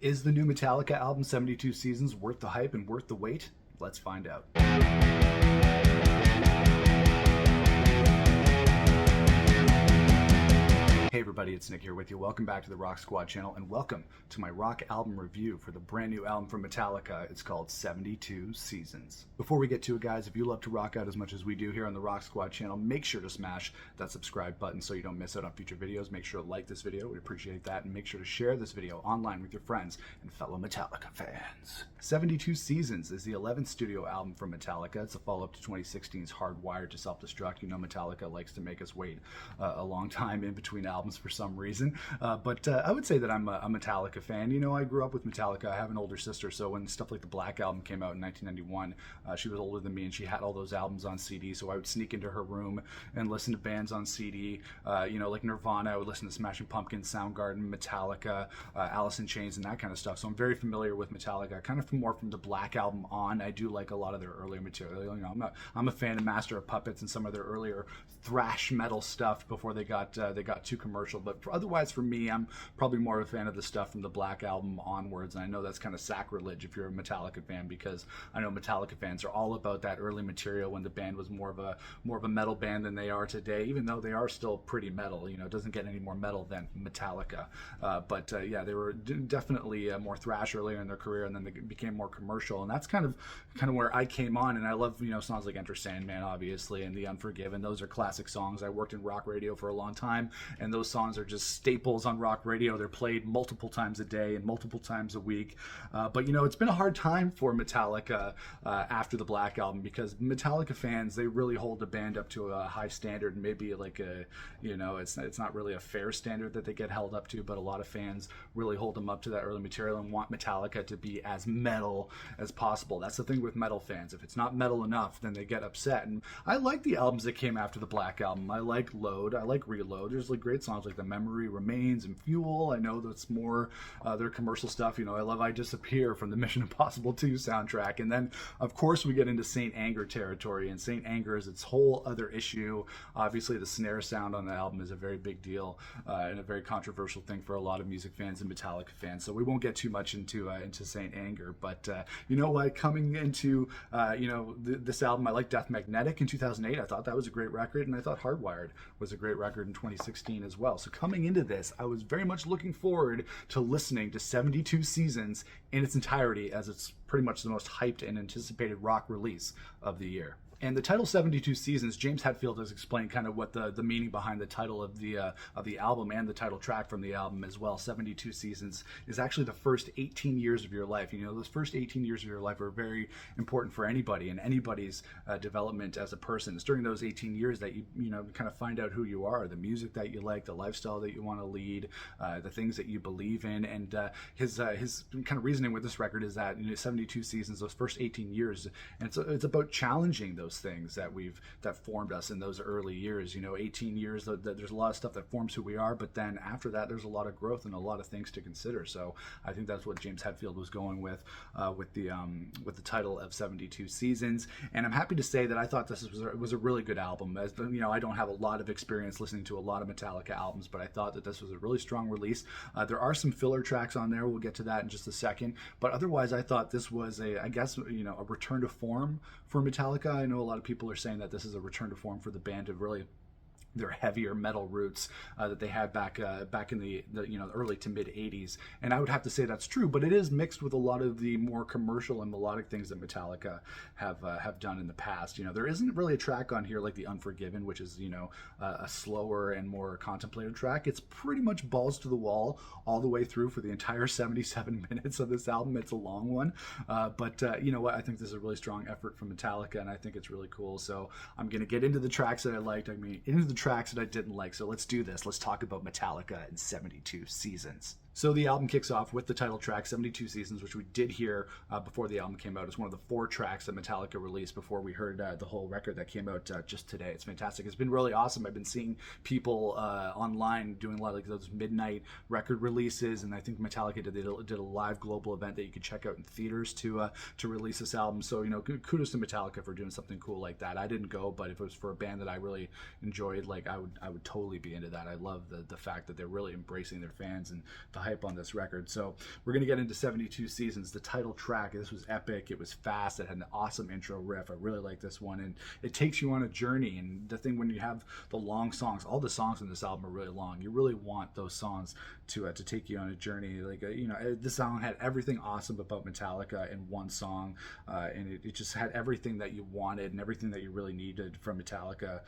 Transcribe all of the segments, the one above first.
Is the new Metallica album 72 Seasons worth the hype and worth the wait? Let's find out. Hey everybody, it's Nick here with you. Welcome back to the Rock Squad channel and welcome to my rock album review for the brand new album from Metallica. It's called 72 Seasons. Before we get to it, guys, if you love to rock out as much as we do here on the Rock Squad channel, make sure to smash that subscribe button so you don't miss out on future videos. Make sure to like this video, we'd appreciate that, and make sure to share this video online with your friends and fellow Metallica fans. 72 Seasons is the 11th studio album from Metallica. It's a follow-up to 2016's Hardwired to Self-Destruct. You know Metallica likes to make us wait a long time in between albums for some reason, but I would say that I'm a Metallica fan. You know, I grew up with Metallica. I have an older sister, so when stuff like the Black Album came out in 1991, she was older than me and she had all those albums on CD, so I would sneak into her room and listen to bands on CD, you know, like Nirvana. I would listen to Smashing Pumpkins, Soundgarden, Metallica, Alice in Chains, and that kind of stuff, so I'm very familiar with Metallica, kind of more from the Black Album on. I do like a lot of their earlier material. You know, I'm a fan of Master of Puppets and some of their earlier thrash metal stuff before they got too commercial, but otherwise for me, I'm probably more of a fan of the stuff from the Black Album onwards, and I know that's kind of sacrilege if you're a Metallica fan, because I know Metallica fans are all about that early material when the band was more of a metal band than they are today, even though they are still pretty metal. You know, it doesn't get any more metal than Metallica, but yeah, they were definitely more thrash earlier in their career, and then they became more commercial, and that's kind of where I came on. And I love, you know, songs like Enter Sandman, obviously, and The Unforgiven. Those are classic songs. I worked in rock radio for a long time, and those songs are just staples on rock radio. They're played multiple times a day and multiple times a week. But you know, it's been a hard time for Metallica after the Black Album, because Metallica fans, they really hold the band up to a high standard, maybe like a, you know, it's not really a fair standard that they get held up to, but a lot of fans really hold them up to that early material and want Metallica to be as metal as possible. That's the thing with metal fans. If it's not metal enough, then they get upset. And I like the albums that came after the Black Album. I like Load. I like Reload. There's like great songs like The Memory Remains and Fuel. I know that's more their commercial stuff. You know, I love I Disappear from the Mission Impossible 2 soundtrack. And then, of course, we get into Saint Anger territory, and Saint Anger is its whole other issue. Obviously, the snare sound on the album is a very big deal and a very controversial thing for a lot of music fans and Metallica fans. So we won't get too much into Saint Anger. But you know what? Coming into you know, this album, I like Death Magnetic in 2008. I thought that was a great record, and I thought Hardwired was a great record in 2016 as well. So coming into this, I was very much looking forward to listening to 72 Seasons in its entirety, as it's pretty much the most hyped and anticipated rock release of the year. And the title 72 Seasons, James Hetfield has explained kind of what the meaning behind the title of the album and the title track from the album as well. 72 Seasons is actually the first 18 years of your life. You know, those first 18 years of your life are very important for anybody and anybody's development as a person. It's during those 18 years that you know, kind of find out who you are, the music that you like, the lifestyle that you want to lead, the things that you believe in. And his kind of reasoning with this record is that, you know, 72 Seasons, those first 18 years, and it's about challenging those things that formed us in those early years. You know, 18 years, there's a lot of stuff that forms who we are, but then after that there's a lot of growth and a lot of things to consider. So I think that's what James Hetfield was going with the title of 72 Seasons. And I'm happy to say that I thought this was a really good album. As you know, I don't have a lot of experience listening to a lot of Metallica albums, but I thought that this was a really strong release. There are some filler tracks on there. We'll get to that in just a second, but otherwise I thought this was I guess, you know, a return to form for Metallica. I know a lot of people are saying that this is a return to form for the band, of really their heavier metal roots that they had back in the you know, early to mid 80s, and I would have to say that's true, but it is mixed with a lot of the more commercial and melodic things that Metallica have done in the past. You know, there isn't really a track on here like The Unforgiven, which is, you know, a slower and more contemplative track. It's pretty much balls to the wall all the way through for the entire 77 minutes of this album. It's a long one, but you know what, I think this is a really strong effort from Metallica, and I think it's really cool. So I'm gonna get into the tracks that I liked. I mean, into the tracks that I didn't like. So let's do this. Let's talk about Metallica and 72 Seasons. So the album kicks off with the title track, 72 Seasons, which we did hear before the album came out. It's one of the 4 tracks that Metallica released before we heard the whole record that came out just today. It's fantastic. It's been really awesome. I've been seeing people online doing a lot of like those midnight record releases, and I think Metallica did a live global event that you could check out in theaters to release this album. So, you know, kudos to Metallica for doing something cool like that. I didn't go, but if it was for a band that I really enjoyed, like I would totally be into that. I love the fact that they're really embracing their fans and the hype on this record. So we're going to get into 72 Seasons. The title track, this was epic. It was fast. It had an awesome intro riff. I really like this one. And it takes you on a journey. And the thing when you have the long songs, all the songs in this album are really long. You really want those songs to take you on a journey. Like, this song had everything awesome about Metallica in one song. And it just had everything that you wanted and everything that you really needed from Metallica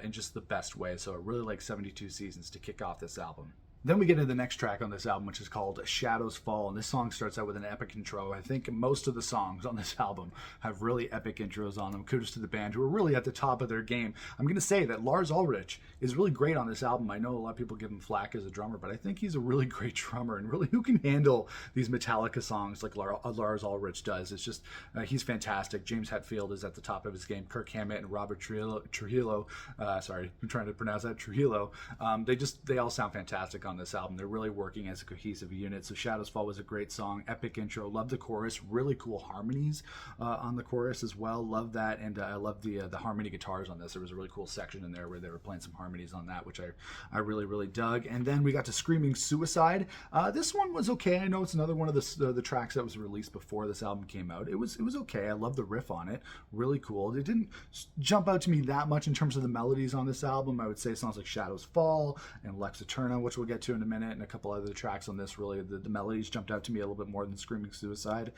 in just the best way. So I really like 72 Seasons to kick off this album. Then we get into the next track on this album, which is called Shadows Fall, and this song starts out with an epic intro. I think most of the songs on this album have really epic intros on them. Kudos to the band, who are really at the top of their game. I'm going to say that Lars Ulrich is really great on this album. I know a lot of people give him flack as a drummer, but I think he's a really great drummer, and really who can handle these Metallica songs like Lars Ulrich does. It's just, he's fantastic. James Hetfield is at the top of his game. Kirk Hammett and Robert Trujillo, sorry, I'm trying to pronounce that, Trujillo, they all sound fantastic on this album. They're really working as a cohesive unit. So Shadows Fall was a great song, epic intro. Love the chorus, really cool harmonies on the chorus as well. Love that, and I love the harmony guitars on this. There was a really cool section in there where they were playing some harmonies on that, which I really dug. And then we got to Screaming Suicide. This one was okay. I know it's another one of the tracks that was released before this album came out. It was okay. I love the riff on it. Really cool. It didn't jump out to me that much in terms of the melodies on this album. I would say songs like Shadows Fall and Lex Eterna, which we'll get to in a minute, and a couple other tracks on this, really the melodies jumped out to me a little bit more than Screaming Suicide,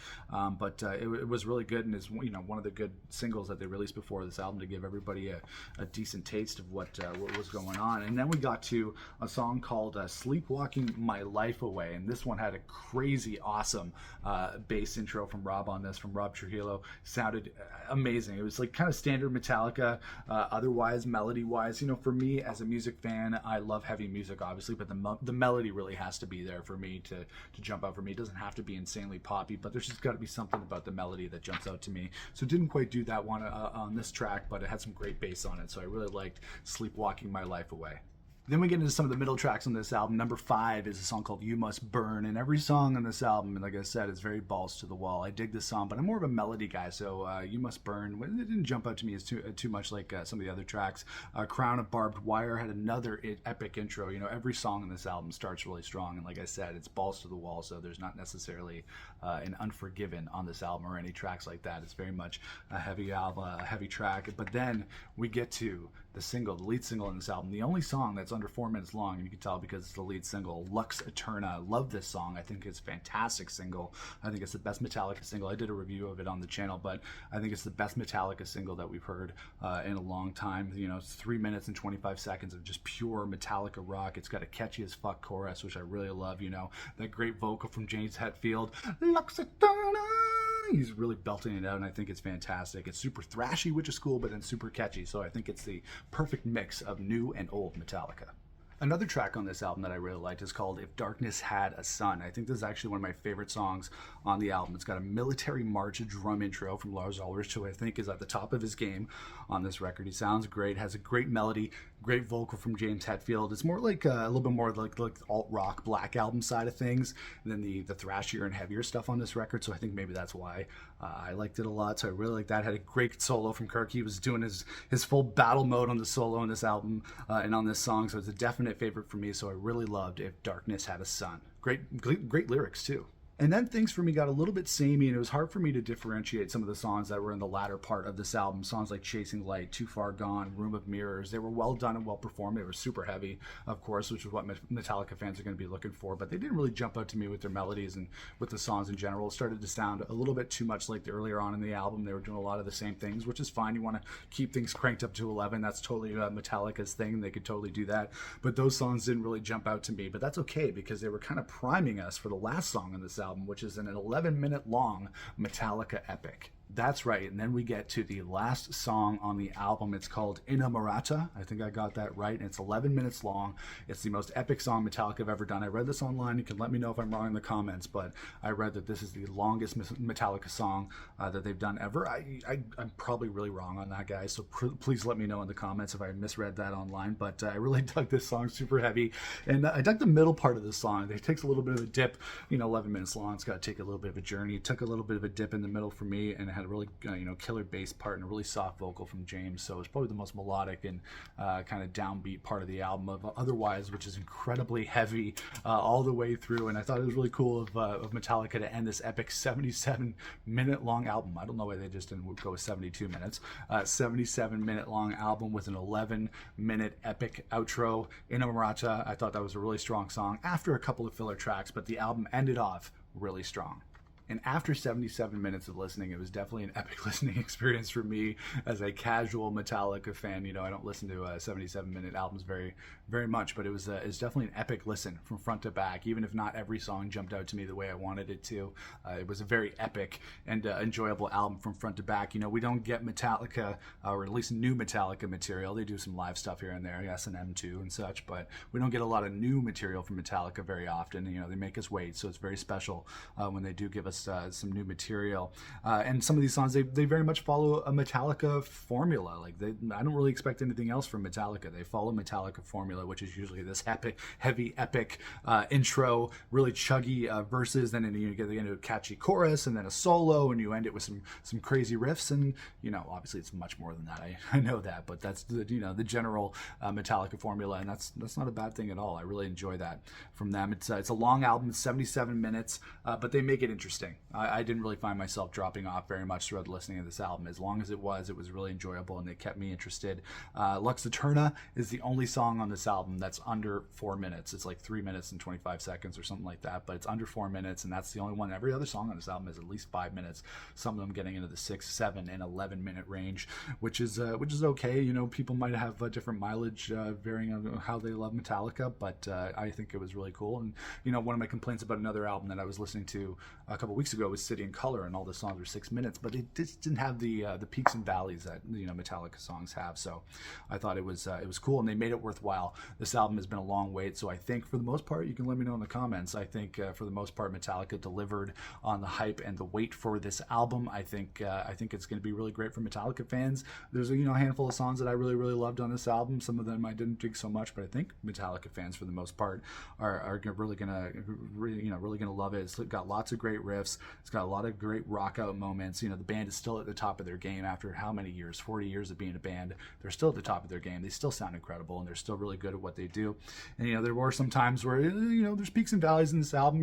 but it was really good, and is one of the good singles that they released before this album to give everybody a decent taste of what was going on. And then we got to a song called Sleepwalking My Life Away, and this one had a crazy awesome bass intro from Rob Trujillo. Sounded amazing. It was like kind of standard Metallica, otherwise melody wise. For me as a music fan, I love heavy music obviously, but the melody really has to be there for me to jump out for me. It doesn't have to be insanely poppy, but there's just got to be something about the melody that jumps out to me. So it didn't quite do that one on this track, but it had some great bass on it, so I really liked Sleepwalking My Life Away. Then we get into some of the middle tracks on this album. Number 5 is a song called You Must Burn, and every song on this album, like I said, is very balls to the wall. I dig this song, but I'm more of a melody guy, so You Must Burn, it didn't jump out to me as too much like some of the other tracks. Crown of Barbed Wire had another epic intro. Every song on this album starts really strong, and like I said, it's balls to the wall, so there's not necessarily an Unforgiven on this album or any tracks like that. It's very much a heavy album, a heavy track. But then we get to the lead single on this album, the only song that's under 4 minutes long, and you can tell because it's the lead single, Lux Eterna. Love this song. I think it's a fantastic single. I think it's the best Metallica single. I did a review of it on the channel, but I think it's the best Metallica single that we've heard in a long time. It's 3 minutes and 25 seconds of just pure Metallica rock. It's got a catchy as fuck chorus, which I really love. That great vocal from James Hetfield, Lux Eterna. He's really belting it out, and I think it's fantastic. It's super thrashy, which is cool, but then super catchy. So I think it's the perfect mix of new and old Metallica. Another track on this album that I really liked is called If Darkness Had a Sun. I think this is actually one of my favorite songs on the album. It's got a military march drum intro from Lars Ulrich, who I think is at the top of his game on this record. He sounds great, has a great melody, great vocal from James Hetfield. It's more like a little bit more like alt-rock Black Album side of things than the thrashier and heavier stuff on this record, so I think maybe that's why I liked it a lot. So I really like that. Had a great solo from Kirk. He was doing his full battle mode on the solo on this album and on this song, so it's a definite favorite for me. So I really loved If Darkness Had a Sun. Great lyrics too. And then things for me got a little bit samey, and it was hard for me to differentiate some of the songs that were in the latter part of this album. Songs like Chasing Light, Too Far Gone, Room of Mirrors. They were well done and well performed. They were super heavy, of course, which is what Metallica fans are going to be looking for. But they didn't really jump out to me with their melodies and with the songs in general. It started to sound a little bit too much like the earlier on in the album. They were doing a lot of the same things, which is fine. You want to keep things cranked up to 11. That's totally Metallica's thing. They could totally do that. But those songs didn't really jump out to me. But that's okay, because they were kind of priming us for the last song on this album, which is an 11-minute long Metallica epic. That's right, and then we get to the last song on the album. It's called Morata. I think I got that right, and it's 11 minutes long. It's the most epic song Metallica have ever done. I read this online. You can let me know if I'm wrong in the comments, but I read that this is the longest Metallica song that they've done ever. I'm probably really wrong on that, guys, so please let me know in the comments if I misread that online, but I really dug this song. Super heavy, and I dug the middle part of the song. It takes a little bit of a dip, 11 minutes long. It's got to take a little bit of a journey. It took a little bit of a dip in the middle for me, and had a really killer bass part and a really soft vocal from James. So it's probably the most melodic and kind of downbeat part of the album. Otherwise, which is incredibly heavy all the way through. And I thought it was really cool of Metallica to end this epic 77-minute long album. I don't know why they just didn't go with 72 minutes. 77-minute long album with an 11-minute epic outro in a Morata. I thought that was a really strong song after a couple of filler tracks, but the album ended off really strong. And after 77 minutes of listening, it was definitely an epic listening experience for me as a casual Metallica fan. I don't listen to 77-minute albums very, very much, but it's definitely an epic listen from front to back. Even if not every song jumped out to me the way I wanted it to, it was a very epic and enjoyable album from front to back. We don't get Metallica, or at least new Metallica material. They do some live stuff here and there, S&M too and such, but we don't get a lot of new material from Metallica very often. They make us wait, so it's very special when they do give us some new material, and some of these songs they very much follow a Metallica formula. I don't really expect anything else from Metallica. They follow Metallica formula, which is usually this heavy epic intro, really chuggy verses, then you get into a catchy chorus, and then a solo, and you end it with some crazy riffs. And obviously it's much more than that. I know that, but that's the general Metallica formula, and that's not a bad thing at all. I really enjoy that from them. It's a long album, it's 77 minutes, but they make it interesting. I didn't really find myself dropping off very much throughout listening to this album. As long as it was really enjoyable, and they kept me interested. Lux Eterna is the only song on this album that's under 4 minutes. It's like 3 minutes and 25 seconds or something like that, but it's under 4 minutes, and that's the only one. Every other song on this album is at least 5 minutes. Some of them getting into the 6, 7, and 11-minute range, which is okay. People might have different mileage varying on how they love Metallica, but I think it was really cool. And one of my complaints about another album that I was listening to a couple weeks ago was City and Color, and all the songs were 6 minutes, but it just didn't have the peaks and valleys that Metallica songs have. So I thought it was cool, and they made it worthwhile. This album has been a long wait, so I think for the most part, you can let me know in the comments. I think for the most part, Metallica delivered on the hype and the wait for this album. I think it's going to be really great for Metallica fans. There's a handful of songs that I really, really loved on this album. Some of them I didn't dig so much, but I think Metallica fans for the most part are really gonna love it. It's got lots of great riffs. It's got a lot of great rock out moments. The band is still at the top of their game after how many years? 40 years of being a band. They're still at the top of their game. They still sound incredible, and they're still really good at what they do. And there were some times where there's peaks and valleys in this album.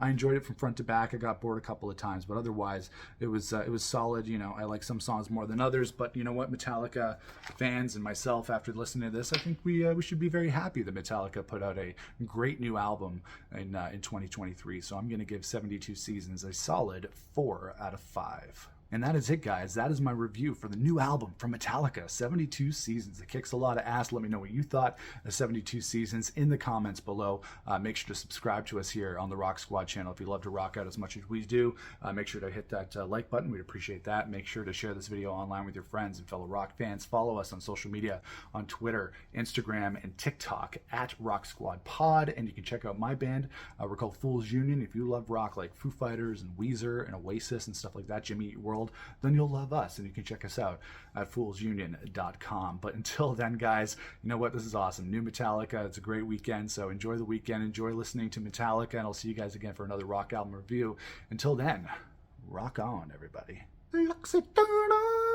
I enjoyed it from front to back. I got bored a couple of times, but otherwise it was solid. I like some songs more than others, but you know what, Metallica fans and myself, after listening to this, I think we should be very happy that Metallica put out a great new album in 2023. So I'm going to give 72 Seasons a solid 4 out of 5. And that is it, guys. That is my review for the new album from Metallica, 72 Seasons. It kicks a lot of ass. Let me know what you thought of 72 Seasons in the comments below. Make sure to subscribe to us here on the Rock Squad channel if you love to rock out as much as we do. Make sure to hit that like button. We'd appreciate that. Make sure to share this video online with your friends and fellow rock fans. Follow us on social media on Twitter, Instagram, and TikTok at Rock Squad Pod. And you can check out my band. We're called Fools Union. If you love rock like Foo Fighters and Weezer and Oasis and stuff like that, Jimmy Eat World, then you'll love us, and you can check us out at foolsunion.com. But until then, guys, you know what? This is awesome. New Metallica. It's a great weekend, so enjoy the weekend. Enjoy listening to Metallica, and I'll see you guys again for another rock album review. Until then, rock on, everybody. Lux Eterna.